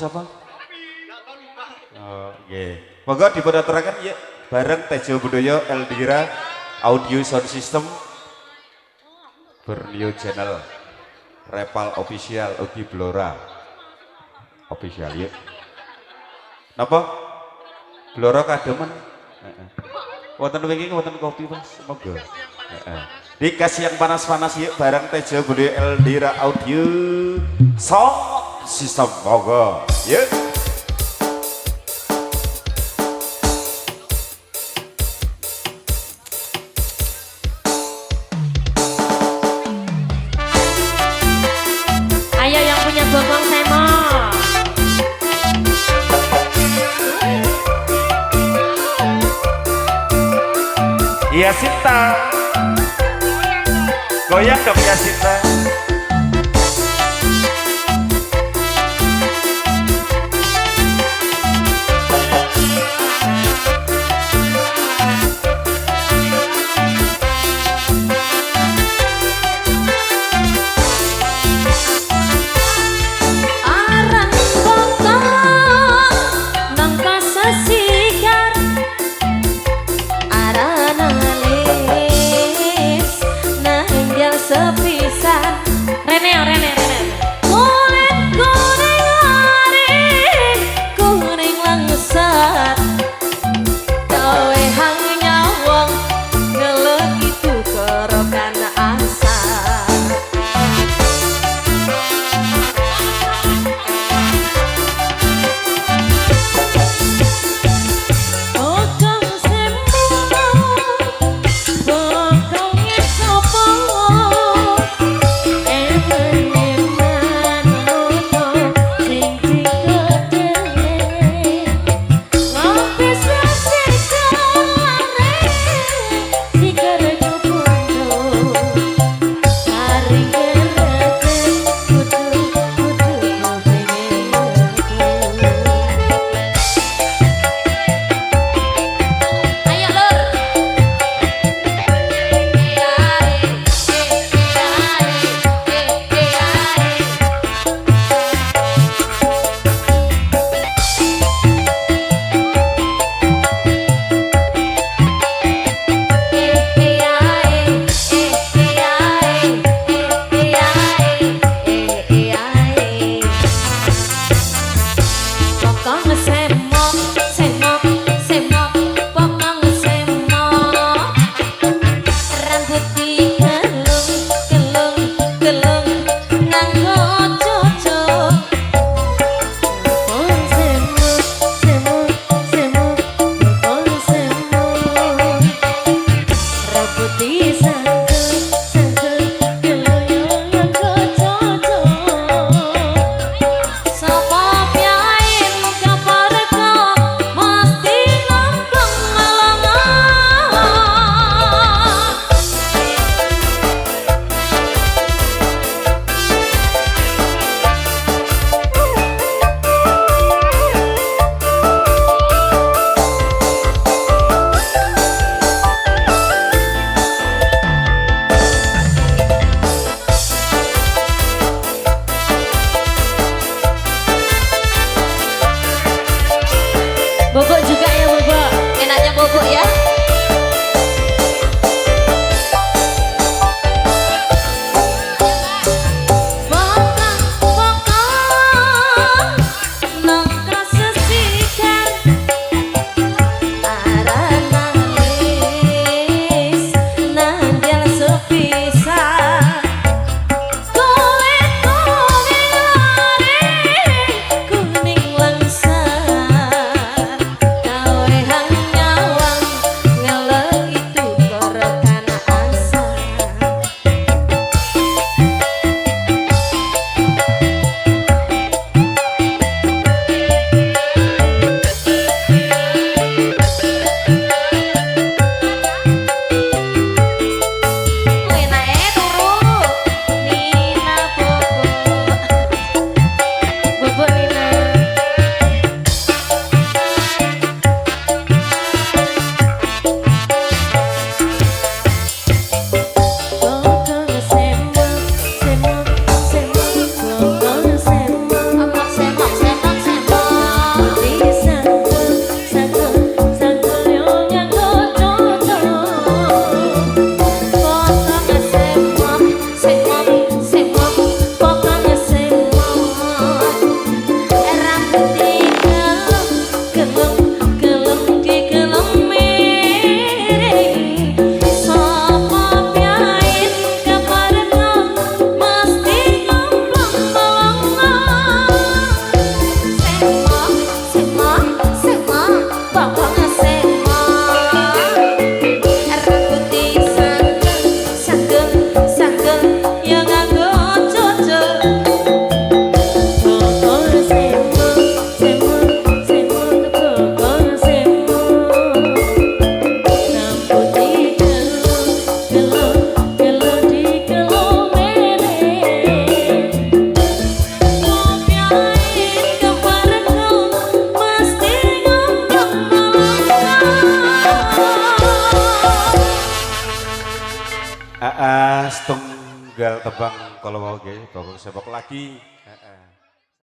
sapa? Oh, nggih. Monggo dipun aturaken ya bareng Tejo Budoyo Eldira Audio Sound System Borneo Channel Repal Official Ugi Blora Official ya. Napa? Blora kademen. Heeh. Wonten wingi wonten kopi, Mas. Monggo. Heeh. Dikasih yang panas-panas yuk bareng Tejo Budoyo Eldira Audio Sound System. Monggo. Yuk. Ayo yang punya bokong semo. Iya Sinta, goyang dong ya Sinta. Bobok juga ya bobok. Enaknya bobok ya. Kau setunggal tebang kalau mau nggih, bapak sepok lagi.